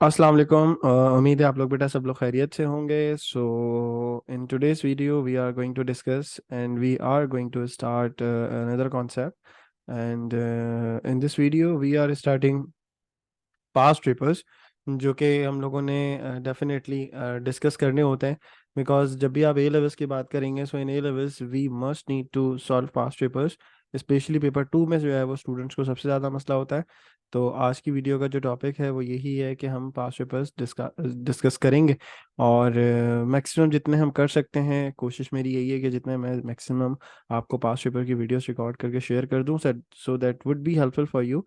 अस्सलाम वालेकुम। उम्मीद है आप लोग बेटा सब लोग खैरियत से होंगे। So in today's video we are going to discuss and we are going to start another concept and in this video we are starting past papers जो कि हम लोगों ने डेफिनेटली डिस्कस करने होते हैं। बिकॉज जब भी आप ए लेवल्स की बात करेंगे so in A levels we must need to solve past papers. Specially paper 2 में जो है वो स्टूडेंट्स को सबसे ज़्यादा मसला होता है। तो आज की वीडियो का जो टॉपिक है वो यही है कि हम पास्ट पेपर्स डिस्कस करेंगे और मैक्सिमम जितने हम कर सकते हैं, कोशिश मेरी यही है कि जितने मैं मैक्सिमम आपको पास्ट पेपर की वीडियोस रिकॉर्ड करके शेयर कर दूं, so that would be helpful for you,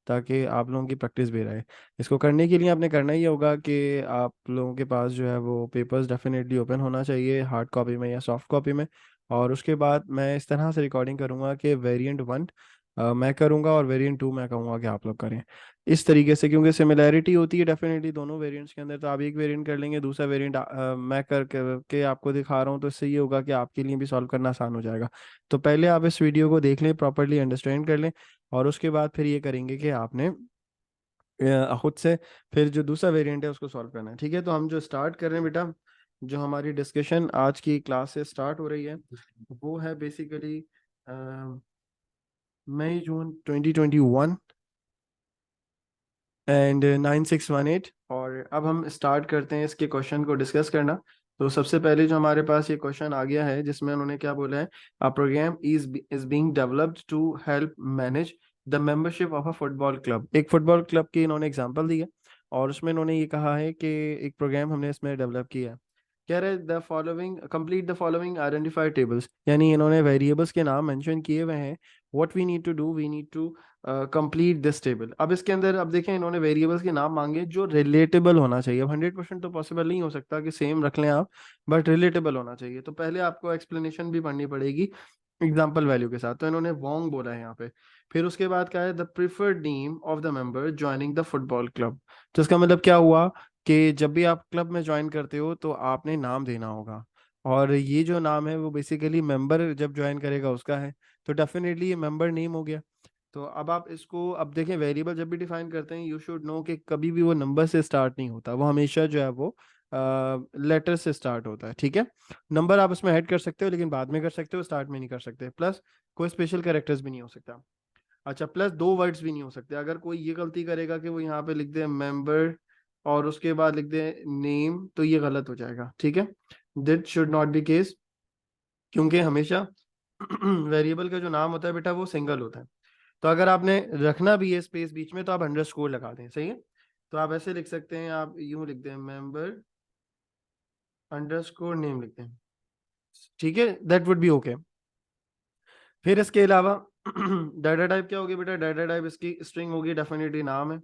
ताकि आप लोगों की प्रैक्टिस भी रहे। इसको करने के लिए आपने करना ही होगा कि आप लोगों के पास जो है वो पेपर्स डेफिनेटली ओपन होना चाहिए, हार्ड कॉपी में या सॉफ्ट कॉपी में। और उसके बाद मैं इस तरह से रिकॉर्डिंग करूँगा कि वेरिएंट 1 मैं करूँगा और वेरिएंट 2 मैं कहूँगा कि आप लोग करें। इस तरीके से, क्योंकि सिमिलैरिटी होती है डेफिनेटली दोनों वेरिएंट्स के अंदर। तो आप एक वेरिएंट कर लेंगे, दूसरा वेरिएंट मैं के आपको दिखा रहा हूँ, तो इससे ये होगा कि आपके लिए भी सॉल्व करना आसान हो जाएगा। तो पहले आप इस वीडियो को देख लें, प्रॉपरली अंडरस्टैंड कर लें, और उसके बाद फिर ये करेंगे कि आपने खुद से फिर जो दूसरा वेरिएंट है उसको सॉल्व करना है। ठीक है, तो हम जो स्टार्ट कर रहे हैं बेटा, जो हमारी डिस्कशन आज की क्लास से स्टार्ट हो रही है वो है बेसिकली मई जून 2021 एंड 9618। और अब हम स्टार्ट करते हैं इसके क्वेश्चन को डिस्कस करना। तो सबसे पहले जो हमारे पास ये क्वेश्चन आ गया है जिसमें उन्होंने क्या बोला है, a program is being developed to help manage the membership of a football club. एक फुटबॉल क्लब की इन्होंने एग्जांपल दी है और उसमें इन्होंने ये कहा है कि एक प्रोग्राम हमने इसमें डेवलप किया है। कह रहे the following complete the following identified tables, यानी इन्होंने वेरिएबल्स के नाम मेंशन किए हुए हैं। What we need to do, we need to complete this table. अब इसके अंदर अब देखें, इन्होंने वेरिएबल्स के नाम मांगे जो रिलेटेबल होना चाहिए। अब 100% तो पॉसिबल नहीं हो सकता कि सेम रख लें आप, बट रिलेटेबल होना चाहिए। तो पहले आपको एक्सप्लेनेशन भी पढ़नी पड़ेगी एग्जाम्पल वैल्यू के साथ। तो इन्होंने वोंग बोला है यहाँ पे। फिर उसके बाद क्या है, the preferred name of the member joining the football club. तो इसका मतलब क्या हुआ कि जब भी आप क्लब में ज्वाइन करते हो तो आपने नाम देना होगा, और ये जो नाम है वो बेसिकली मेंबर जब ज्वाइन करेगा उसका है। तो डेफिनेटली ये मेंबर नेम हो गया। तो अब आप इसको अब देखें, वेरिएबल जब भी डिफाइन करते हैं यू शुड नो कि कभी भी वो नंबर से स्टार्ट नहीं होता, वो हमेशा जो है वो लेटर से स्टार्ट होता है। ठीक है, नंबर आप उसमें ऐड कर सकते हो लेकिन बाद में कर सकते हो, स्टार्ट में नहीं कर सकते। प्लस कोई स्पेशल कैरेक्टर्स भी नहीं हो सकता। अच्छा, प्लस दो वर्ड्स भी नहीं हो सकते। अगर कोई ये गलती करेगा कि वो यहाँ पे लिख दे मेंबर और उसके बाद लिख दे नेम, तो ये गलत हो जाएगा। ठीक है, that should not be case, क्योंकि हमेशा वेरिएबल का जो नाम होता है बेटा वो सिंगल होता है। तो अगर आपने रखना भी है स्पेस बीच में तो आप अंडरस्कोर लगा दें, सही है। तो आप ऐसे लिख सकते हैं, आप यूं लिख दें मेंबर अंडरस्कोर नेम लिख दें। ठीक है, दैट वुड बी ओके। फिर इसके अलावा डाटा टाइप क्या होगी बेटा, डाटा टाइप इसकी स्ट्रिंग होगी, डेफिनेटली नाम है।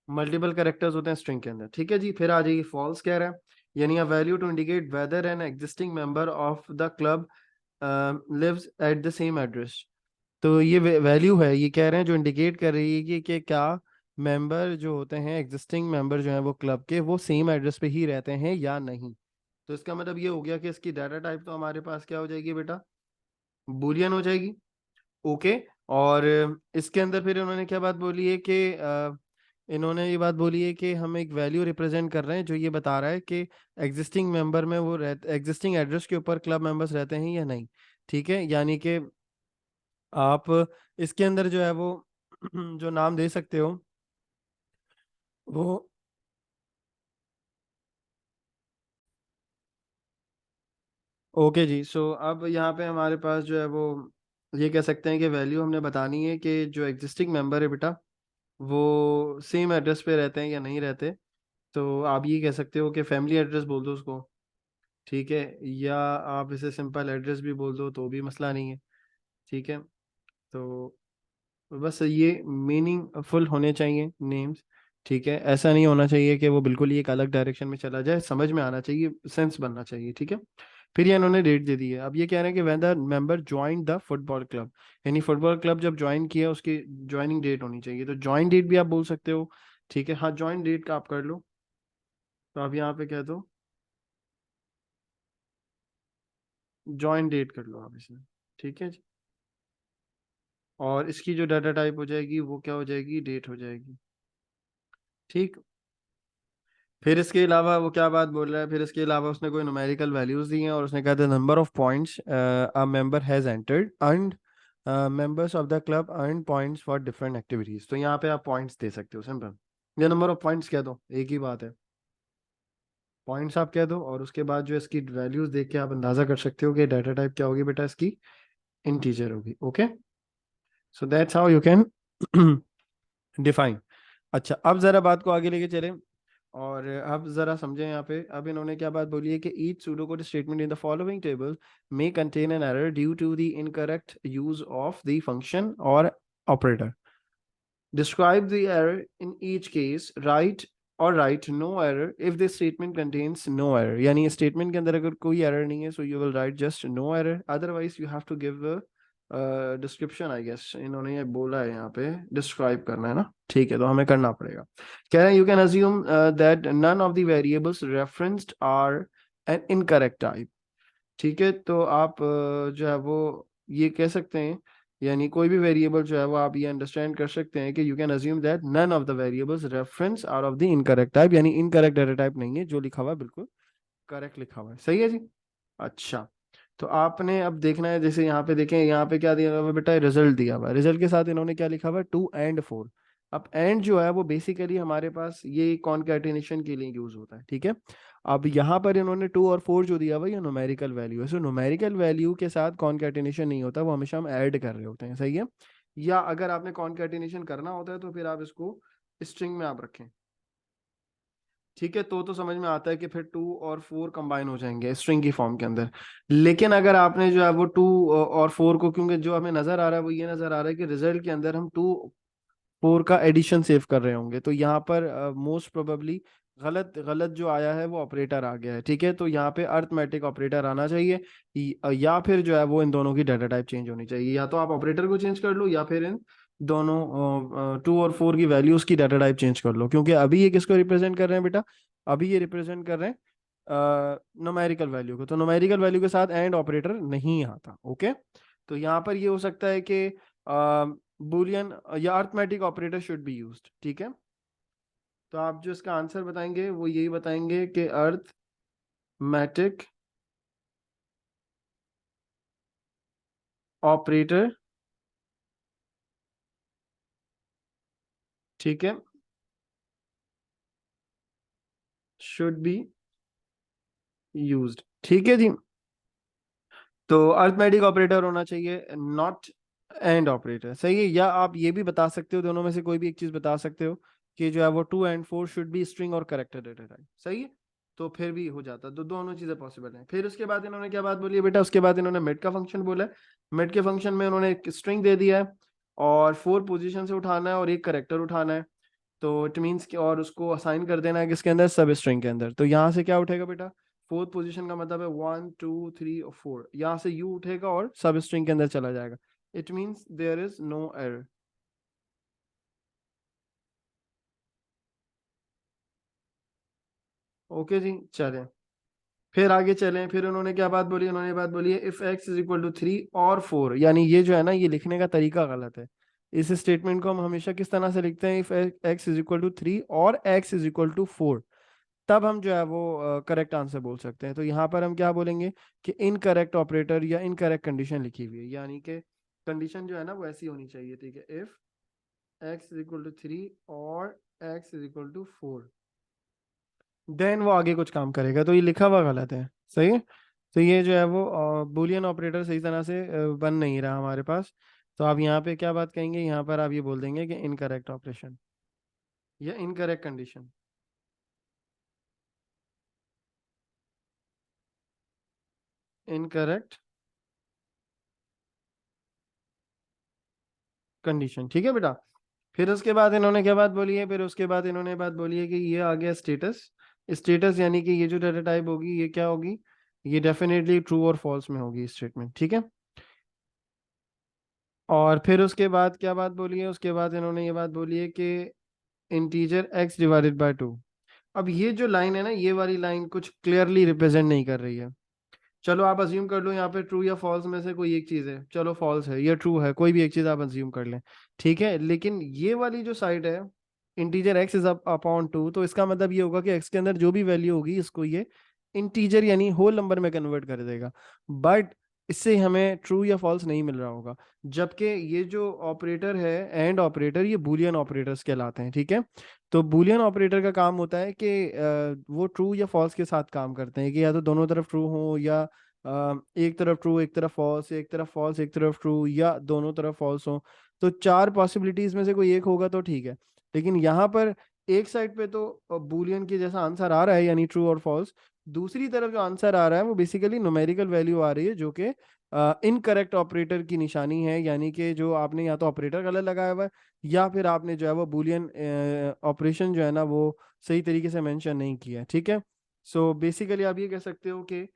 मल्टीपल कैरेक्टर्स होते हैं स्ट्रिंग के अंदर। ठीक है जी, फिर आ जाएगी फॉल्स कह रहा है, यानी a value to indicate whether an existing member of the club lives at the same address. तो ये वैल्यू है, ये कह रहे हैं जो इंडिकेट कर रही है कि क्या मेंबर जो होते हैं, एग्जिस्टिंग मेंबर जो हैं वो क्लब के, वो सेम एड्रेस पे ही रहते हैं या नहीं। तो इसका मतलब ये हो गया कि इसकी डाटा टाइप तो हमारे पास क्या हो जाएगी बेटा, बूलियन हो जाएगी। ओके। और इसके अंदर फिर इन्होंने क्या बात बोली है कि इन्होंने ये बात बोली है कि हम एक वैल्यू रिप्रेजेंट कर रहे हैं जो ये बता रहा है कि एग्जिस्टिंग मेंबर में वो रहते, एग्जिस्टिंग एड्रेस के ऊपर क्लब मेंबर्स रहते हैं या नहीं। ठीक है, यानी कि आप इसके अंदर जो है वो जो नाम दे सकते हो वो, ओके जी। सो अब यहाँ पे हमारे पास जो है वो ये कह सकते हैं कि वैल्यू हमने बतानी है कि जो एग्जिस्टिंग मेंबर है बेटा वो सेम एड्रेस पे रहते हैं या नहीं रहते। तो आप ये कह सकते हो कि फैमिली एड्रेस बोल दो उसको। ठीक है, या आप इसे सिंपल एड्रेस भी बोल दो तो भी मसला नहीं है। ठीक है, तो बस ये मीनिंगफुल होने चाहिए नेम्स। ठीक है, ऐसा नहीं होना चाहिए कि वो बिल्कुल ही एक अलग डायरेक्शन में चला जाए, समझ में आना चाहिए, सेंस बनना चाहिए। ठीक है, फिर ये इन्होंने डेट दे दी है। अब ये कह रहे हैं कि when the member join the football club, यानी फुटबॉल क्लब जब ज्वाइन किया उसकी ज्वाइनिंग डेट होनी चाहिए। तो ज्वाइन डेट भी आप बोल सकते हो। ठीक है, हाँ ज्वाइन डेट का आप कर लो। तो आप यहाँ पे कह दो ज्वाइन डेट कर लो आप इसमें। ठीक है जी, और इसकी जो डाटा टाइप हो जाएगी वो क्या हो जाएगी, डेट हो जाएगी। ठीक। फिर इसके अलावा वो क्या बात बोल रहा है, फिर इसके अलावा उसने कोई न्यूमेरिकल वैल्यूज दी हैं और उसने कहा the number of points a member has entered and members of the club earn points for different activities. तो यहाँ पे आप पॉइंट्स दे सकते हो, सिंपल। ये नंबर ऑफ पॉइंट्स कह दो, एक ही बात है। पॉइंट्स आप कह दो और उसके बाद जो इसकी वैल्यूज देख के आप अंदाजा कर सकते हो कि डाटा टाइप क्या होगी बेटा, इसकी इंटीजर होगी। Okay, so that's how you can define. अच्छा, अब जरा बात को आगे लेके चलें और अब जरा समझें यहाँ पे। अब इन्होंने क्या बात बोली है कि each pseudocode statement in the following table may contain an error due to the incorrect use of the function or operator. Describe the error in each case. Write or write no error if the statement contains no error. यानी statement के अंदर अगर कोई error नहीं है, so you will write just no error. Otherwise you have to give a description, I guess इन्होंने ये बोला है यहाँ पे डिस्क्राइब करना है ना, ठीक है, तो हमें करना पड़ेगा। कह रहे हैं you can assume that none of the variables referenced are an incorrect type. ठीक है, तो आप जो है वो ये कह सकते हैं, यानी कोई भी वेरिएबल जो है वो आप ये अंडरस्टैंड कर सकते हैं कि you can assume that none of the variables reference are of the incorrect type, यानी इनकरेक्ट डाटा टाइप नहीं है, जो लिखा हुआ है बिल्कुल करेक्ट लिखा हुआ है। सही है जी। अच्छा, तो आपने अब देखना है, जैसे यहाँ पे देखें, यहाँ पे क्या दिया हुआ है बेटा, रिजल्ट दिया हुआ है। रिजल्ट के साथ इन्होंने क्या लिखा हुआ है, 2 and 4। अब एंड जो है वो बेसिकली हमारे पास ये कॉन्कैटिनेशन के लिए यूज होता है, ठीक है। अब यहाँ पर इन्होंने 2 और 4 जो दिया हुआ है ये न्यूमेरिकल वैल्यू है, सो न्यूमेरिकल वैल्यू के साथ कॉन्कैटिनेशन नहीं होता, वो हमेशा हम ऐड कर रहे होते हैं। सही है, या अगर आपने कॉन्कैटिनेशन करना होता है तो फिर आप इसको स्ट्रिंग में आप रखें, ठीक है। तो समझ में आता है कि फिर 2 और 4 कंबाइन हो जाएंगे स्ट्रिंग की फॉर्म के अंदर। लेकिन अगर आपने जो है वो 2 और 4 को, क्योंकि जो हमें नजर आ रहा है वो ये नजर आ रहा है कि रिजल्ट के अंदर हम 2 4 का एडिशन सेव कर रहे होंगे, तो यहाँ पर मोस्ट प्रोबेबली गलत गलत जो आया है वो ऑपरेटर आ गया है, ठीक है। तो यहाँ पे अर्थमेटिक ऑपरेटर आना चाहिए, या फिर जो है वो इन दोनों की डाटा टाइप चेंज होनी चाहिए, या तो आप ऑपरेटर को चेंज कर लो या फिर इन दोनों 2 और 4 की वैल्यूज की डाटा टाइप चेंज कर लो, क्योंकि अभी ये किसको रिप्रेजेंट कर रहे हैं बेटा, अभी ये रिप्रेजेंट कर रहे हैं न्यूमेरिकल वैल्यू को, तो न्यूमेरिकल वैल्यू के साथ एंड ऑपरेटर नहीं आता। ओके, तो यहाँ पर ये हो सकता है कि बुलियन या arithmetic operator should be used, ठीक है। तो आप जो इसका आंसर बताएंगे वो यही बताएंगे कि अर्थमेटिक ऑपरेटर, ठीक है, शुड बी यूज्ड, ठीक है जी। तो अर्थमेटिक ऑपरेटर होना चाहिए, नॉट एंड ऑपरेटर। सही है, या आप ये भी बता सकते हो, दोनों में से कोई भी एक चीज बता सकते हो कि जो है वो 2 and 4 शुड बी स्ट्रिंग और करेक्टर डेटा टाइप। सही है, तो फिर भी हो जाता, तो दोनों चीजें पॉसिबल हैं। फिर उसके बाद इन्होंने क्या बात बोली है बेटा, उसके बाद इन्होंने मेड का फंक्शन बोला है। मेड के फंक्शन में उन्होंने एक स्ट्रिंग दे दिया है और 4 पोजीशन से उठाना है और एक करेक्टर उठाना है, तो इट मीन्स कि और उसको असाइन कर देना है किसके अंदर, सब स्ट्रिंग के अंदर। तो यहाँ से क्या उठेगा बेटा, 4th पोजीशन का मतलब है 1 2 3 और 4, यहाँ से यू उठेगा और सब स्ट्रिंग के अंदर चला जाएगा। It means there is no error. Okay जी, चलें फिर आगे चलें। फिर उन्होंने क्या बात बोली, उन्होंने बात बोली है if x is equal to 3 और 4, यानी ये जो है ना ये लिखने का तरीका गलत है। इस स्टेटमेंट को हम हमेशा किस तरह से लिखते हैं, if x is equal to 3 और x इज इक्वल टू 4, तब हम जो है वो करेक्ट आंसर बोल सकते हैं। तो यहाँ पर हम क्या बोलेंगे कि इनकरेक्ट ऑपरेटर या इनकरेक्ट कंडीशन लिखी हुई है, यानी कि कंडीशन जो है ना वो ऐसी होनी चाहिए, ठीक है। If x is equal to 3 और x is equal to 4, then वो आगे कुछ काम करेगा, तो ये लिखा हुआ गलत है। सही है, तो ये जो है वो बुलियन ऑपरेटर सही तरह से बन नहीं रहा हमारे पास। तो आप यहाँ पे क्या बात कहेंगे, यहाँ पर आप ये बोल देंगे कि इनकरेक्ट ऑपरेशन या इनकरेक्ट कंडीशन, इनकरेक्ट कंडीशन, ठीक है बेटा। फिर उसके बाद इन्होंने क्या बात बोली है, फिर उसके बाद इन्होंने बात बोली है कि ये आ गया स्टेटस। स्टेटस यानी कि ये जो डाटा टाइप होगी ये क्या होगी, ये डेफिनेटली ट्रू और फॉल्स में होगी स्टेटमेंट, ठीक है। और फिर उसके बाद क्या बात बोली है, उसके बाद इन्होंने ये बात बोली है कि इंटीजर x डिवाइडेड बाय 2। अब ये जो लाइन है ना, ये वाली लाइन कुछ क्लियरली रिप्रेजेंट नहीं कर रही है। चलो आप अज्यूम कर लो यहाँ पे ट्रू या फॉल्स में से कोई एक चीज है, चलो फॉल्स है या ट्रू है, कोई भी एक चीज आप अज्यूम कर लें, ठीक है। लेकिन ये वाली जो साइड है इंटीजर x इज अपॉन 2, तो इसका मतलब ये होगा कि x के अंदर जो भी वैल्यू होगी इसको ये इंटीजर यानी होल नंबर में कन्वर्ट कर देगा। बट इससे हमें ट्रू या फॉल्स नहीं मिल रहा होगा, जबकि ये जो ऑपरेटर है एंड ऑपरेटर, ये बूलियन ऑपरेटर्स कहलाते हैं। ठीक है, तो बूलियन ऑपरेटर का काम होता है कि वो ट्रू या फॉल्स के साथ काम करते हैं, कि या तो दोनों तरफ ट्रू हो, या एक तरफ ट्रू एक तरफ फॉल्स, एक तरफ फॉल्स एक तरफ ट्रू, या दोनों तरफ फॉल्स हो। तो चार पॉसिबिलिटीज में से कोई एक होगा तो ठीक है। लेकिन यहाँ पर एक साइड पे तो बूलियन के जैसा आंसर आ रहा है यानी ट्रू और फॉल्स, दूसरी तरफ जो आंसर आ रहा है वो बेसिकली न्यूमेरिकल वैल्यू आ रही है, जो कि इनकरेक्ट ऑपरेटर की निशानी है, यानी कि जो आपने या तो ऑपरेटर गलत लगाया हुआ है, या फिर आपने जो है वो बूलियन ऑपरेशन जो है ना वो सही तरीके से मेंशन नहीं किया है। ठीक है, सो बेसिकली आप ये कह सकते हो कि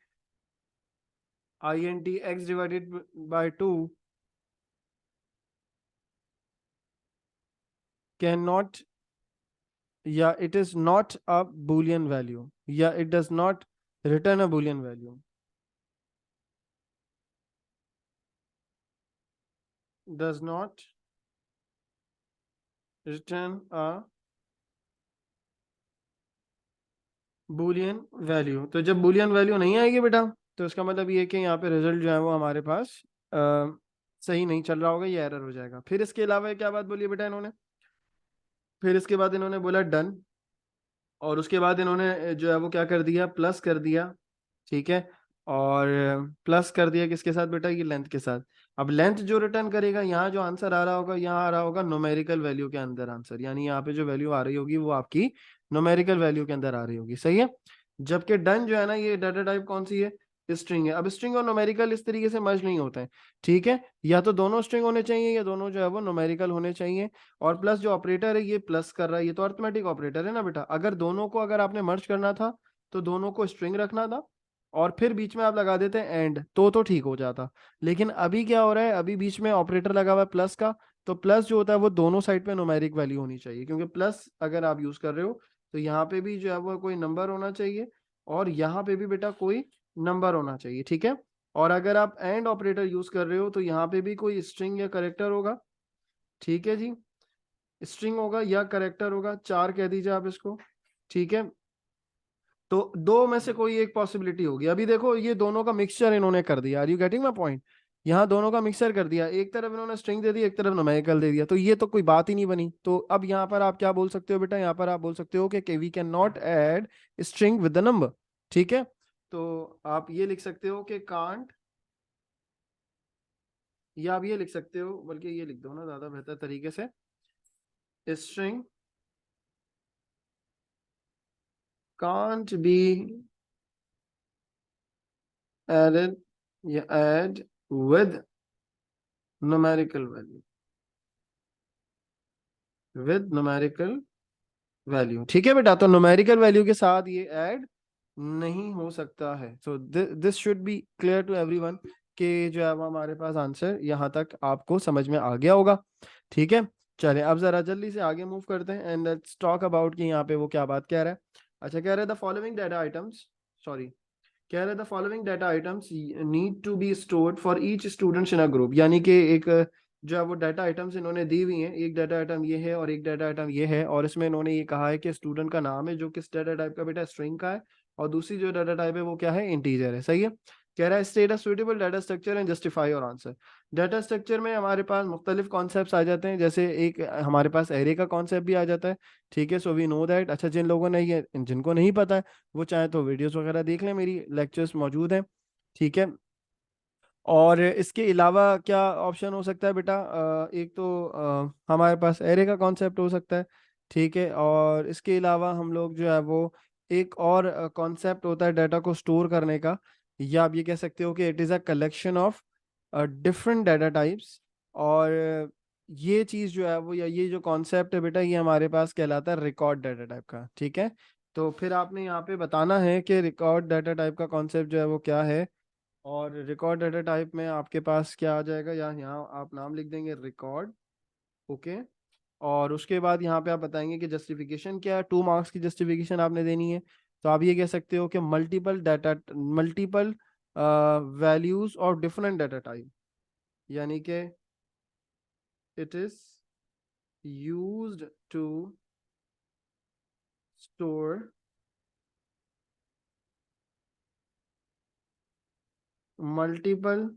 I N T X divided by 2 can not, या it is not a boolean value, या it does not return a boolean value, does not return a boolean value। तो जब boolean value नहीं आएगी बेटा, तो इसका मतलब ये है कि यहाँ पे रिजल्ट जो है वो हमारे पास सही नहीं चल रहा होगा, ये एरर हो जाएगा। फिर इसके अलावा क्या बात बोली है बेटा इन्होंने, फिर इसके बाद इन्होंने बोला डन, और उसके बाद इन्होंने जो है वो क्या कर दिया, प्लस कर दिया। ठीक है, और प्लस कर दिया किसके साथ बेटा, ये लेंथ के साथ। अब लेंथ जो रिटर्न करेगा, यहाँ जो आंसर आ रहा होगा, यहाँ आ रहा होगा न्यूमेरिकल वैल्यू के अंदर आंसर, यानी यहाँ पे जो वैल्यू आ रही होगी वो आपकी न्यूमेरिकल वैल्यू के अंदर आ रही होगी। सही है, जबकि डन जो है ना, ये डाटा टाइप कौन सी है, स्ट्रिंग है। अब स्ट्रिंग और न्यूमेरिकल इस तरीके से मर्ज नहीं होते हैं। ठीक है, या तो दोनों स्ट्रिंग होने चाहिए, या दोनों जो है वो न्यूमेरिकल होने चाहिए। और प्लस जो ऑपरेटर है ये प्लस कर रहा है, ये तो अर्थमेटिक ऑपरेटर है ना बेटा। अगर दोनों को अगर आपने मर्ज करना था तो दोनों को स्ट्रिंग रखना था, और फिर बीच में आप लगा देते हैं एंड, तो ठीक हो जाता। लेकिन अभी क्या हो रहा है, अभी बीच में ऑपरेटर लगा हुआ है प्लस का, तो प्लस जो होता है वो दोनों साइड पे न्यूमेरिक वैल्यू होनी चाहिए, क्योंकि प्लस अगर आप यूज कर रहे हो तो यहाँ पे भी जो है वो कोई नंबर होना चाहिए, और यहाँ पे भी बेटा कोई नंबर होना चाहिए। ठीक है, और अगर आप एंड ऑपरेटर यूज कर रहे हो तो यहाँ पे भी कोई स्ट्रिंग या करेक्टर होगा। ठीक है जी, स्ट्रिंग होगा या करेक्टर होगा, चार कह दीजिए आप इसको। ठीक है, तो दो में से कोई एक पॉसिबिलिटी होगी। अभी देखो ये दोनों का मिक्सचर इन्होंने कर दिया, are you getting my point. यहाँ दोनों का मिक्सचर कर दिया, एक तरफ इन्होंने स्ट्रिंग दे दी, एक तरफ न्यूमेरिकल दे दिया, तो ये तो कोई बात ही नहीं बनी। तो अब यहाँ पर आप क्या बोल सकते हो बेटा, यहाँ पर आप बोल सकते हो कि we can not add string with the number. ठीक है, तो आप ये लिख सकते हो कि कांट, या आप ये लिख सकते हो, बल्कि ये लिख दो ना ज्यादा बेहतर तरीके से, स्ट्रिंग कांट बी एडेड या add with numerical value, with numerical value. ठीक है बेटा, तो न्यूमेरिकल वैल्यू के साथ ये ऐड नहीं हो सकता है। So this should be clear to everyone कि जो है वो हमारे पास आंसर यहाँ तक आपको समझ में आ गया होगा। ठीक है, चलिए अब जरा जल्दी से आगे मूव करते हैं, एंड लेट्स टॉक अबाउट कि यहाँ पे वो क्या बात कह रहा है। अच्छा, कह रहे हैं the following data items, sorry, कह रहे the following data items need to be stored for each students in a group, यानी कि एक जो है वो डाटा आइटम्स इन्होंने दी हुई हैं, एक डाटा आइटम ये है और एक डाटा आइटम ये है, और इसमें इन्होंने ये कहा है कि स्टूडेंट का नाम है जो किस डाटा टाइप का बेटा, स्ट्रिंग का है, और दूसरी जो डाटा टाइप है वो क्या है, इंटीजर है। सही है, कह रहा है state a suitable data structure and justify your answer. Data structure में हमारे पास मुख्तलिफ कॉन्सेप्ट आ जाते हैं, जैसे एक हमारे पास एरे का कॉन्सेप्ट भी आ जाता है। ठीक है, सो वी नो दैट। अच्छा, जिन लोगों ने ये, जिनको नहीं पता है वो चाहे तो वीडियोस वगैरह देख लें, मेरी लेक्चर्स मौजूद हैं। ठीक है, और इसके अलावा क्या ऑप्शन हो सकता है बेटा, एक तो हमारे पास एरे का कॉन्सेप्ट हो सकता है। ठीक है, और इसके अलावा हम लोग जो है वो एक और कॉन्सेप्ट होता है डाटा को स्टोर करने का, या आप ये कह सकते हो कि it is a collection of different data types. और ये चीज़ जो है वो, या ये जो कॉन्सेप्ट है बेटा, ये हमारे पास कहलाता है रिकॉर्ड डाटा टाइप का। ठीक है, तो फिर आपने यहाँ पे बताना है कि रिकॉर्ड डाटा टाइप का कॉन्सेप्ट जो है वो क्या है, और रिकॉर्ड डाटा टाइप में आपके पास क्या आ जाएगा, या यहाँ आप नाम लिख देंगे रिकॉर्ड। ओके, और उसके बाद यहाँ पे आप बताएंगे कि जस्टिफिकेशन क्या है, 2 मार्क्स की जस्टिफिकेशन आपने देनी है। तो आप ये कह सकते हो कि मल्टीपल डाटा, मल्टीपल वैल्यूज और डिफरेंट डाटा टाइप, यानी कि it is used to store multiple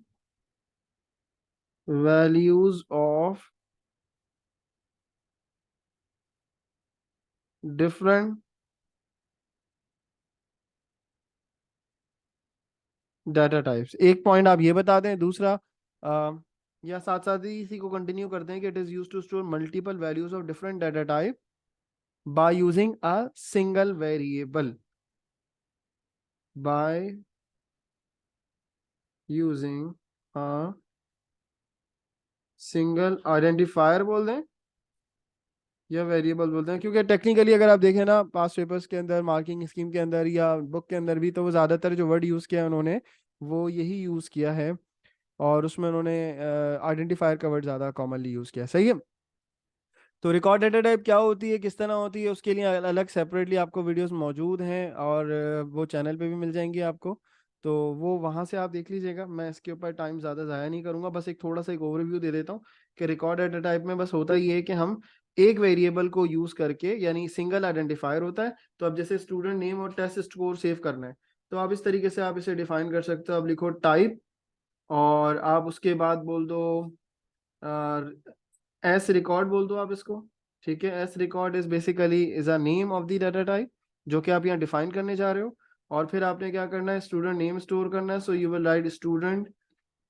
values of different data types. एक पॉइंट आप ये बता दें। दूसरा या साथ साथ ही इसी को कंटिन्यू करते हैं कि it is used to store multiple values of different data type by using a single variable, by using a single identifier बोल दें या वेरिएबल बोलते हैं, क्योंकि टेक्निकली अगर आप देखें ना पास पेपर्स के अंदर, मार्किंग स्कीम के अंदर या बुक के अंदर भी, तो वो ज़्यादातर जो वर्ड यूज़ किया है उन्होंने वो यही यूज़ किया है, और उसमें उन्होंने आइडेंटिफायर का वर्ड ज़्यादा कॉमनली यूज़ किया है। सही है। तो रिकॉर्ड डेटा टाइप क्या होती है, किस तरह होती है, उसके लिए अलग सेपरेटली आपको वीडियोस मौजूद हैं, और वो चैनल पे भी मिल जाएंगी आपको, तो वो वहाँ से आप देख लीजिएगा। मैं इसके ऊपर टाइम ज़्यादा ज़ाया नहीं करूँगा, बस एक थोड़ा सा एक ओवरव्यू दे देता हूँ कि रिकॉर्ड डेटा टाइप में बस होता ये है कि हम एक वेरिएबल को यूज़ करके, यानी सिंगल आइडेंटिफायर होता है। तो अब जैसे स्टूडेंट नेम और टेस्ट स्कोर सेव करना है, तो आप इस तरीके से आप इसे डिफाइन कर सकते हो। आप लिखो टाइप, और आप उसके बाद बोल दो एस रिकॉर्ड बोल दो आप इसको। ठीक है, S record is basically is a name of the data type जो कि आप यहाँ डिफाइन करने जा रहे हो। और फिर आपने क्या करना है, स्टूडेंट नेम स्टोर करना है। So you will write student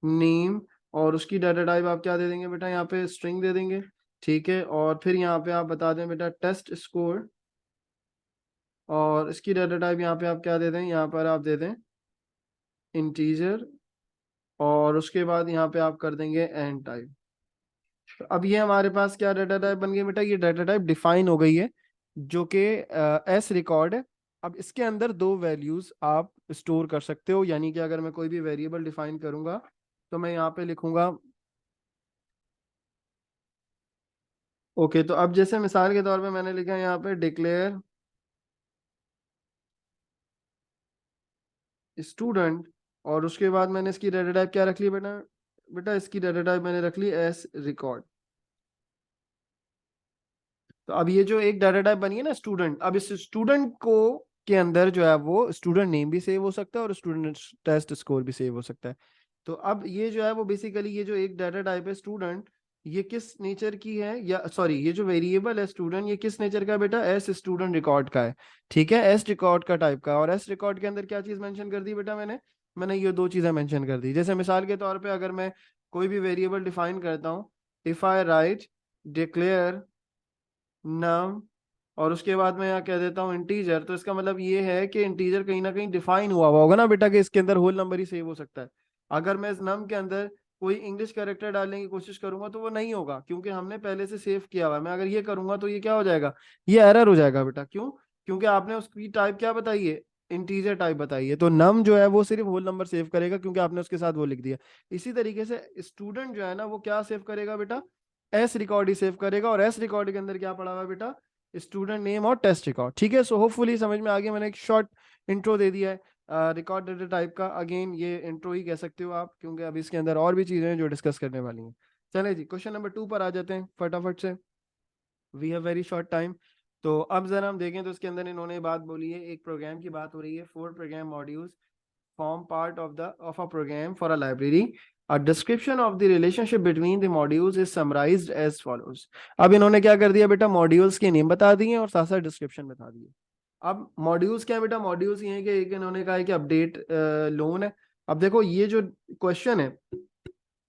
name, और उसकी डाटा टाइप आप क्या दे देंगे बेटा, यहाँ पे स्ट्रिंग दे देंगे। ठीक है, और फिर यहाँ पे आप बता दें बेटा टेस्ट स्कोर, और इसकी डाटा टाइप यहाँ पे आप क्या दे दें, यहाँ पर आप दे दें इंटीजर, और उसके बाद यहाँ पे आप कर देंगे एन टाइप। अब ये हमारे पास क्या डाटा टाइप बन गई बेटा, ये डाटा टाइप डिफाइन हो गई है, जो कि एस रिकॉर्ड है। अब इसके अंदर दो वैल्यूज आप स्टोर कर सकते हो, यानी कि अगर मैं कोई भी वेरिएबल डिफाइन करूंगा तो मैं यहाँ पे लिखूंगा। ओके, तो अब जैसे मिसाल के तौर पे मैंने लिखा है यहाँ पे डिक्लेयर स्टूडेंट, और उसके बाद मैंने इसकी डाटा टाइप क्या रख ली बेटा, बेटा इसकी डाटा टाइप मैंने रख ली एस रिकॉर्ड। तो अब ये जो एक डाटा टाइप बनी है ना स्टूडेंट, अब इस स्टूडेंट को के अंदर जो है वो स्टूडेंट नेम भी सेव हो सकता है और स्टूडेंट टेस्ट स्कोर भी सेव हो सकता है। तो अब ये जो है वो बेसिकली ये जो एक डाटा टाइप है स्टूडेंट, ये किस नेचर की है, या सॉरी ये जो वेरिएबल है स्टूडेंट, ये किस नेचर का है बेटा, एस स्टूडेंट रिकॉर्ड का है। ठीक है, एस रिकॉर्ड का टाइप का। और एस रिकॉर्ड के अंदर क्या चीज मेंशन कर दी बेटा, मैंने ये दो चीजें मेंशन कर दी। जैसे मिसाल के तौर पे अगर मैं कोई भी वेरिएबल डिफाइन करता हूँ, इफ आई राइट डिक्लेयर नाम, और उसके बाद मैं यहाँ कह देता हूँ इंटीजर, तो इसका मतलब ये है कि इंटीजर कहीं ना कहीं डिफाइन हुआ होगा ना बेटा, कि इसके अंदर होल नंबर ही सेव हो सकता है। अगर मैं इस नम के अंदर कोई इंग्लिश कैरेक्टर डालने की कोशिश करूंगा तो वो नहीं होगा, क्योंकि हमने पहले से सेव किया हुआ है। मैं अगर ये करूंगा तो ये क्या हो जाएगा, ये एरर हो जाएगा बेटा। क्यों? क्योंकि आपने उसकी टाइप क्या बताई है, इंटीजर टाइप बताई है। तो नम जो है वो सिर्फ होल नंबर सेव करेगा, क्योंकि आपने उसके साथ वो लिख दिया। इसी तरीके से स्टूडेंट जो है ना वो क्या सेव करेगा बेटा, एस रिकॉर्ड ही सेव करेगा, और एस रिकॉर्ड के अंदर क्या पड़ा हुआ है बेटा, स्टूडेंट नेम और टेस्ट रिकॉर्ड। ठीक है, सो होपफुली समझ में आ गया। मैंने एक शॉर्ट इंट्रो दे दिया है रिकॉर्ड डेटा टाइप का। अगेन ये इंट्रो ही कह सकते हो आप, क्योंकि अभी इसके अंदर और भी चीजें हैं जो डिस्कस करने वाली हैं। चले जी, क्वेश्चन नंबर 2 पर आ जाते हैं फटाफट से, we have very short time. तो अब जरा हम देखें तो इसके अंदर इन्होंने बात बोली है, एक प्रोग्राम की बात हो रही है, 4 program modules form part of a program for a library. A description of the relationship between the modules is summarized as follows. अब इन्होंने क्या कर दिया बेटा, मॉड्यूल्स के नेम बता दिए और साथ साथ डिस्क्रिप्शन बता दिए। अब मॉड्यूल्स क्या है बेटा, मॉड्यूल्स ये है कि एक इन्होंने कहा है कि अपडेट लोन है। अब देखो ये जो क्वेश्चन है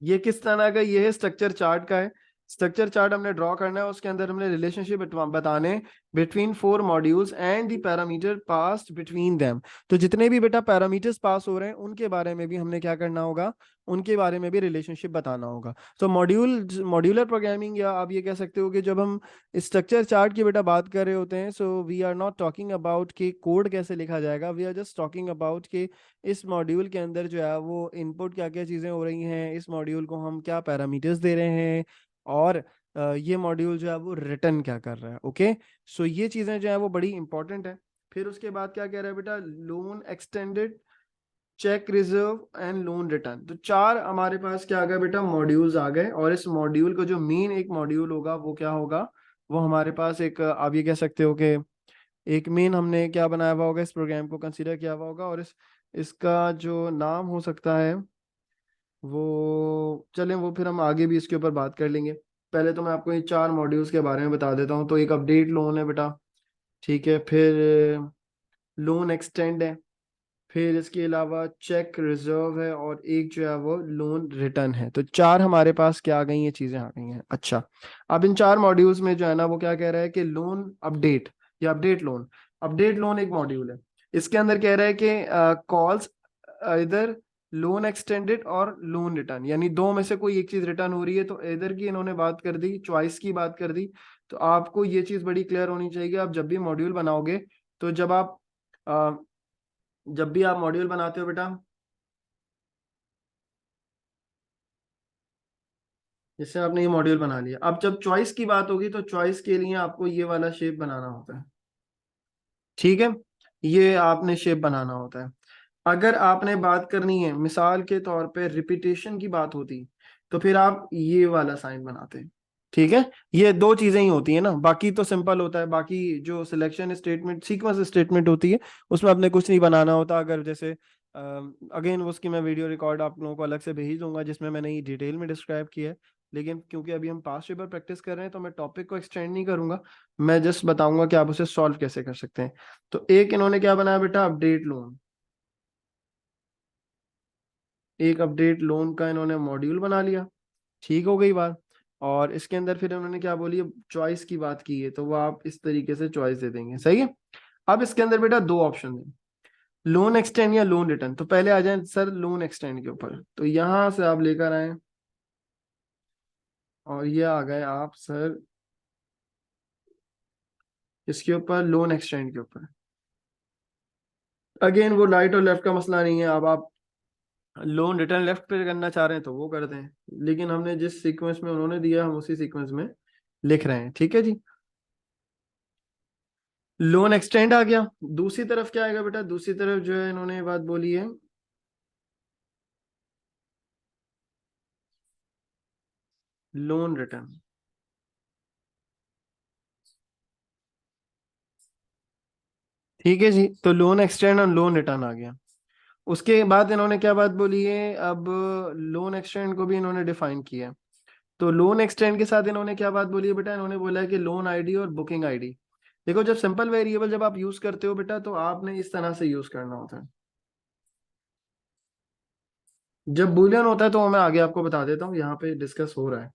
ये किस तरह का, ये है स्ट्रक्चर चार्ट का है। स्ट्रक्चर चार्ट हमने ड्रॉ करना है, उसके अंदर हमने रिलेशनशिप बताने between 4 modules and the parameter passed between them. तो जितने भी बेटा पैरामीटर्स पास हो रहे हैं उनके बारे में भी हमने क्या करना होगा, उनके बारे में भी रिलेशनशिप बताना होगा। तो मॉड्यूलर प्रोग्रामिंग, या आप ये कह सकते हो कि जब हम स्ट्रक्चर चार्ट की बेटा बात कर रहे होते हैं, so we are not talking about कि कोड कैसे लिखा जाएगा, we are just talking about कि इस मॉड्यूल के अंदर जो है वो इनपुट क्या क्या चीज़ें हो रही हैं, इस मॉड्यूल को हम क्या पैरामीटर्स दे रहे हैं, और ये मॉड्यूल जो है वो रिटर्न क्या कर रहा है। ओके, सो ये चीज़ें जो है वो बड़ी इंपॉर्टेंट है। फिर उसके बाद क्या कह रहा है बेटा, loan extended, check reserve and loan return. तो 4 हमारे पास क्या आ गया बेटा, मॉड्यूल्स आ गए। और इस मॉड्यूल का जो मेन एक मॉड्यूल होगा वो क्या होगा, वो हमारे पास एक आप ये कह सकते हो कि एक मेन हमने क्या बनाया हुआ होगा, इस प्रोग्राम को कंसीडर किया हुआ होगा, और इसका जो नाम हो सकता है वो चलें, वो फिर हम आगे भी इसके ऊपर बात कर लेंगे। पहले तो मैं आपको ये 4 मॉड्यूल्स के बारे में बता देता हूँ। तो एक अपडेट लोन है बेटा, ठीक है, फिर लोन एक्सटेंड है, फिर इसके अलावा चेक रिजर्व है, और एक जो है वो लोन रिटर्न है। तो 4 हमारे पास क्या आ गई, ये चीजें आ गई हैं। अच्छा, अब इन 4 मॉड्यूल्स में जो है ना वो क्या कह रहा है कि लोन अपडेट या अपडेट लोन एक मॉड्यूल है। इसके अंदर कह रहा है कि कॉल्स इधर लोन एक्सटेंडेड और लोन रिटर्न, यानी दो में से कोई एक चीज रिटर्न हो रही है। तो इधर की इन्होंने बात कर दी, चॉइस की बात कर दी। तो आपको ये चीज बड़ी क्लियर होनी चाहिए, आप जब भी मॉड्यूल बनाओगे, तो जब भी आप मॉड्यूल बनाते हो बेटा, जैसे आपने ये मॉड्यूल बना लिया, अब जब चॉइस की बात होगी तो चॉइस के लिए आपको ये वाला शेप बनाना होता है, ठीक है, ये आपने शेप बनाना होता है। अगर आपने बात करनी है, मिसाल के तौर पे रिपीटेशन की बात होती, तो फिर आप ये वाला साइन बनाते हैं, ठीक है। ये दो चीजें ही होती है ना, बाकी तो सिंपल होता है। बाकी जो सिलेक्शन स्टेटमेंट, सीक्वेंस स्टेटमेंट होती है, उसमें आपने कुछ नहीं बनाना होता। अगर जैसे अगेन उसकी मैं वीडियो रिकॉर्ड आप लोगों को अलग से भेज दूंगा, जिसमें मैंने ये डिटेल में डिस्क्राइब किया है। लेकिन क्योंकि अभी हम पास्ट पेपर प्रैक्टिस कर रहे हैं, तो मैं टॉपिक को एक्सटेंड नहीं करूंगा, मैं जस्ट बताऊंगा कि आप उसे सॉल्व कैसे कर सकते हैं। तो एक इन्होंने क्या बनाया बेटा, अपडेट लोन, एक अपडेट लोन का इन्होंने मॉड्यूल बना लिया, ठीक हो गई बात। और इसके अंदर फिर उन्होंने क्या बोली, चॉइस की बात की है, तो वो आप इस तरीके से चॉइस दे देंगे, सही है। अब इसके अंदर बेटा दो ऑप्शन है, लोन एक्सटेंड या लोन रिटर्न। तो पहले आ जाए सर लोन एक्सटेंड के ऊपर, तो यहां से आप लेकर आए और ये आ गए आप सर इसके ऊपर, लोन एक्सटेंड के ऊपर। अगेन वो राइट और लेफ्ट का मसला नहीं है, अब आप लोन रिटर्न लेफ्ट पे करना चाह रहे हैं तो वो करते हैं, लेकिन हमने जिस सीक्वेंस में उन्होंने दिया हम उसी सीक्वेंस में लिख रहे हैं, ठीक है जी। लोन एक्सटेंड आ गया। दूसरी तरफ क्या आएगा बेटा, दूसरी तरफ जो है इन्होंने ये बात बोली है, लोन रिटर्न, ठीक है जी। तो लोन एक्सटेंड और लोन रिटर्न आ गया। उसके बाद इन्होंने क्या बात बोली है, अब लोन एक्सटेंड को भी इन्होंने डिफाइन किया है। तो लोन एक्सटेंड के साथ इन्होंने क्या बात बोली है बेटा, इन्होंने बोला है कि लोन आईडी और बुकिंग आईडी। देखो, जब सिंपल वेरिएबल जब आप यूज करते हो बेटा, तो आपने इस तरह से यूज करना होता है। जब बूलियन होता है तो मैं आगे आपको बता देता हूँ, यहाँ पे डिस्कस हो रहा है।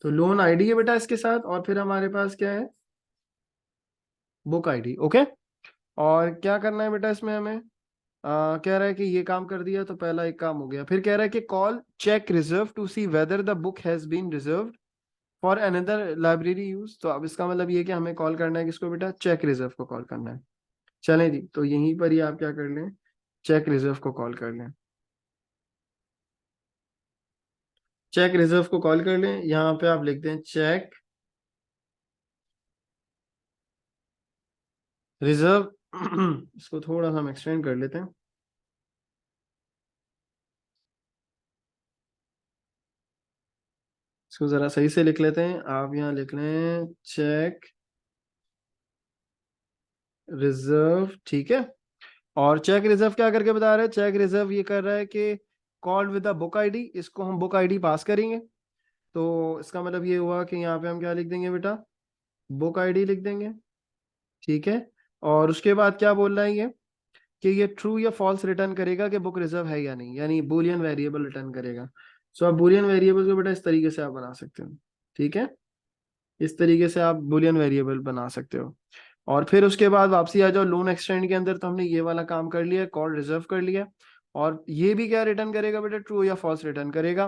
तो लोन आईडी है बेटा इसके साथ, और फिर हमारे पास क्या है, बुक आईडी, ओके। और क्या करना है बेटा इसमें हमें, कह रहा है कि ये काम कर दिया तो पहला एक काम हो गया। फिर कह रहा है कि call check reserve to see whether the book has been reserved for another library use. तो अब इसका मतलब ये कि हमें कॉल करना है किसको बेटा, चेक रिजर्व को कॉल करना है। चलें जी, तो यहीं पर ही आप क्या कर लें, चेक रिजर्व को कॉल कर लें। चेक रिजर्व को कॉल कर लें, यहाँ पे आप लिखते हैं चेक रिजर्व। इसको थोड़ा सा हम एक्सटेंड कर लेते हैं, इसको जरा सही से लिख लेते हैं। आप यहाँ लिख लें चेक रिजर्व, ठीक है। और चेक रिजर्व क्या करके बता रहे हैं, चेक रिजर्व ये कर रहा है कि called with the book ID, इसको हम बुक आईडी पास करेंगे। तो इसका मतलब ये हुआ कि यहाँ पे हम क्या लिख देंगे बेटा, बुक आईडी लिख देंगे, ठीक है। और उसके बाद क्या बोल रहा है ये, कि ये ट्रू या फॉल्स रिटर्न करेगा कि बुक रिजर्व है या नहीं, यानी बूलियन वेरिएबल रिटर्न करेगा। सो आप बूलियन वेरिएबल को बेटा इस तरीके से आप बना सकते हो, ठीक है। इस तरीके से आप बूलियन वेरिएबल बना सकते हो। और फिर उसके बाद वापसी आ जाओ लोन एक्सटेंड के अंदर, तो हमने ये वाला काम कर लिया, कॉल रिजर्व कर लिया। और ये भी क्या रिटर्न करेगा बेटा, ट्रू या फॉल्स रिटर्न करेगा।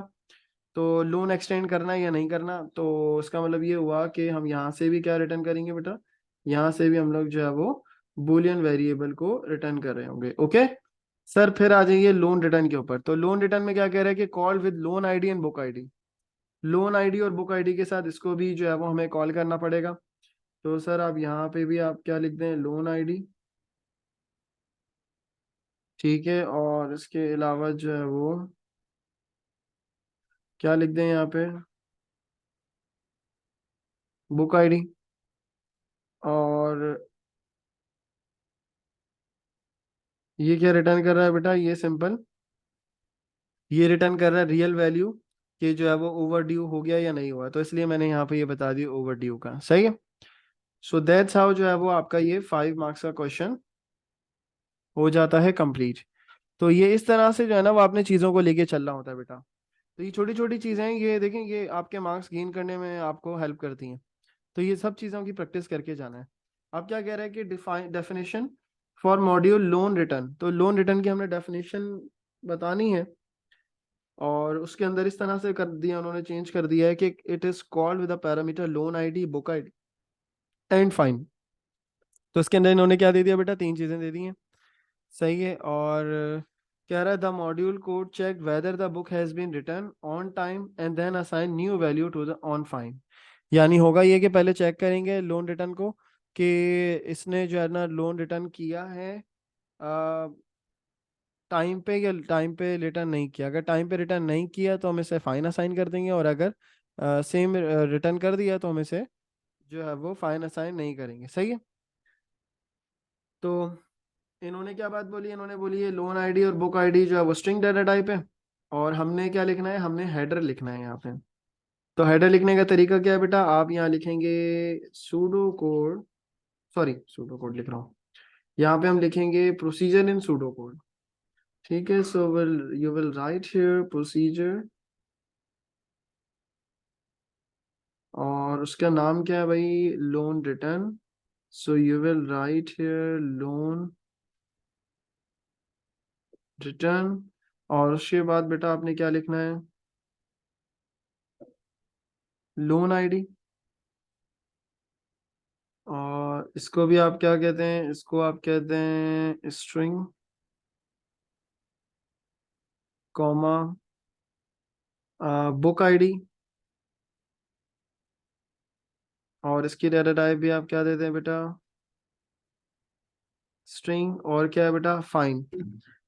तो लोन एक्सटेंड करना है या नहीं करना, तो इसका मतलब ये हुआ कि हम यहाँ से भी क्या रिटर्न करेंगे बेटा, यहाँ से भी हम लोग जो है वो बूलियन वेरिएबल को रिटर्न कर रहे होंगे, ओके। सर फिर आ जाइए लोन रिटर्न के ऊपर। तो लोन रिटर्न में क्या कह रहा है कि call with loan ID and book ID, loan ID और बुक आईडी के साथ इसको भी जो है वो हमें कॉल करना पड़ेगा। तो सर आप यहाँ पे भी आप क्या लिख दें, लोन आईडी, ठीक है। और इसके अलावा जो है वो क्या लिख दें यहाँ पे, बुक आईडी। और ये क्या रिटर्न कर रहा है बेटा, ये सिंपल, ये रिटर्न कर रहा है रियल वैल्यू कि जो है वो ओवर ड्यू हो गया या नहीं हुआ, तो इसलिए मैंने यहाँ पे ये बता दी ओवर ड्यू का। सही है। सो दैट्स हाउ जो है वो आपका ये 5 मार्क्स का क्वेश्चन हो जाता है कंप्लीट। तो ये इस तरह से जो है ना वो आपने चीज़ों को लेके चलना होता है बेटा। तो ये छोटी छोटी चीज़ें हैं, ये देखें, ये आपके मार्क्स गेन करने में आपको हेल्प करती हैं। तो ये सब चीज़ों की प्रैक्टिस करके जाना है। अब क्या कह रहा है कि define definition for module loan return, तो लोन रिटर्न की हमने डेफिनेशन बतानी है, और उसके अंदर इस तरह से कर दिया उन्होंने, चेंज कर दिया है कि it is called with the parameter loan ID, book ID and fine. तो इसके अंदर इन्होंने क्या दे दिया बेटा, 3 चीजें दे दी हैं। सही है। और कह रहा है the module code check whether the book has been return on time and then assign new value to the on fine. यानी होगा ये कि पहले चेक करेंगे लोन रिटर्न को कि इसने जो है ना लोन रिटर्न किया है टाइम पे, या टाइम पे रिटर्न नहीं किया। अगर टाइम पे रिटर्न नहीं किया तो हम इसे फाइन असाइन कर देंगे, और अगर सेम रिटर्न कर दिया तो हम इसे जो है वो फाइन असाइन नहीं करेंगे। सही है। तो इन्होंने क्या बात बोली, इन्होंने बोली है लोन आईडी और बुक आईडी जो है वो स्ट्रिंग डाटा टाइप है, और हमने क्या लिखना है, हमने हेडर लिखना है यहाँ पे। तो हेडर लिखने का तरीका क्या है बेटा, आप यहाँ लिखेंगे pseudo code, sorry pseudo code लिख रहा हूँ, यहाँ पे हम लिखेंगे प्रोसीजर इन सूडो कोड। ठीक है। So will you will write here procedure, और उसका नाम क्या है भाई, loan return. So you will write here loan return, और उसके बाद बेटा आपने क्या लिखना है, लोन आईडी। और इसको भी आप क्या कहते हैं, इसको आप कहते हैं स्ट्रिंग, कॉमा बुक आईडी, और इसकी डाटा टाइप भी आप क्या देते हैं बेटा, स्ट्रिंग। और क्या है बेटा, फाइन।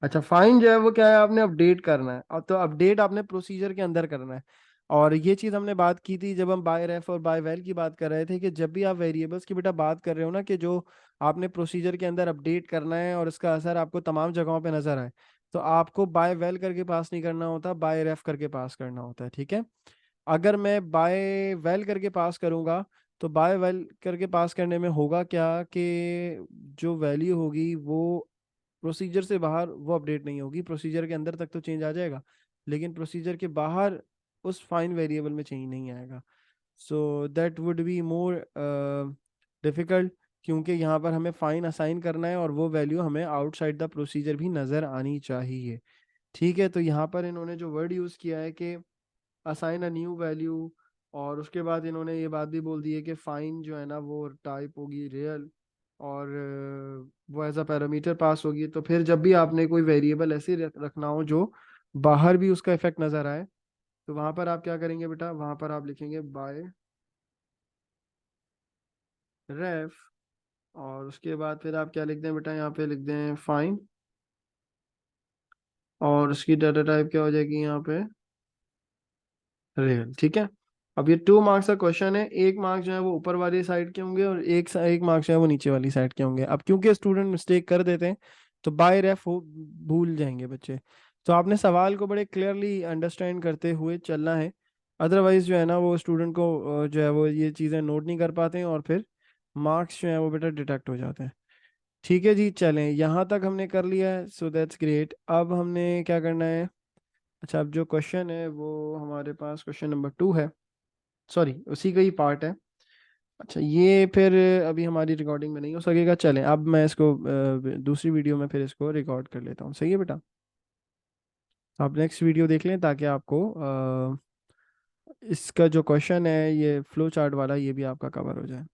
अच्छा, फाइन जो है वो क्या है, आपने अपडेट करना है। अब तो अपडेट आपने प्रोसीजर के अंदर करना है। और ये चीज हमने बात की थी जब हम बाय रेफ और बाय वेल की बात कर रहे थे, कि जब भी आप वेरिएबल्स की बेटा बात कर रहे हो ना, कि जो आपने प्रोसीजर के अंदर अपडेट करना है और इसका असर आपको तमाम जगहों पे नजर आए, तो आपको बाय वेल करके पास नहीं करना होता, बाय रेफ करके पास करना होता है। ठीक है। अगर मैं बाय वेल करके पास करूंगा, तो बाय वेल करके पास करने में होगा क्या कि जो वैल्यू होगी वो प्रोसीजर से बाहर वो अपडेट नहीं होगी, प्रोसीजर के अंदर तक तो चेंज आ जाएगा, लेकिन प्रोसीजर के बाहर उस फाइन वेरिएबल में चेंज नहीं आएगा। So that would be more difficult, क्योंकि यहाँ पर हमें फाइन असाइन करना है और वो वैल्यू हमें आउटसाइड द प्रोसीजर भी नज़र आनी चाहिए। ठीक है। तो यहाँ पर इन्होंने जो वर्ड यूज़ किया है कि असाइन अ न्यू वैल्यू, और उसके बाद इन्होंने ये बात भी बोल दी है कि फाइन जो है ना वो टाइप होगी रियल, और वो एज अ पैरामीटर पास होगी। तो फिर जब भी आपने कोई वेरिएबल ऐसे रखना हो जो बाहर भी उसका इफेक्ट नजर आए, तो वहां पर आप क्या करेंगे बेटा, वहां पर आप लिखेंगे बाय रेफ, और उसके बाद फिर आप क्या लिख दें बेटा, यहाँ पे लिख दें फाइन, और उसकी डाटा टाइप क्या हो जाएगी यहाँ पे, रियल। ठीक है। अब ये 2 मार्क्स का क्वेश्चन है, 1 मार्क्स जो है वो ऊपर वाली साइड के होंगे, और एक मार्क्स जो है वो नीचे वाली साइड के होंगे। अब क्योंकि स्टूडेंट मिस्टेक कर देते हैं, तो बाय रेफ हो भूल जाएंगे बच्चे। तो आपने सवाल को बड़े क्लियरली अंडरस्टैंड करते हुए चलना है, अदरवाइज जो है ना वो स्टूडेंट को जो है वो ये चीज़ें नोट नहीं कर पाते हैं, और फिर मार्क्स जो है वो बेटा डिटेक्ट हो जाते हैं। ठीक है जी, चलें, यहाँ तक हमने कर लिया है, सो दैट्स ग्रेट। अब हमने क्या करना है, अच्छा अब जो क्वेश्चन है वो हमारे पास क्वेश्चन नंबर 2 है, सॉरी उसी का ही पार्ट है। अच्छा ये फिर अभी हमारी रिकॉर्डिंग में नहीं हो सकेगा, चलें अब मैं इसको दूसरी वीडियो में फिर इसको रिकॉर्ड कर लेता हूँ। सही है बेटा, आप नेक्स्ट वीडियो देख लें ताकि आपको इसका जो क्वेश्चन है ये फ्लो चार्ट वाला, ये भी आपका कवर हो जाए।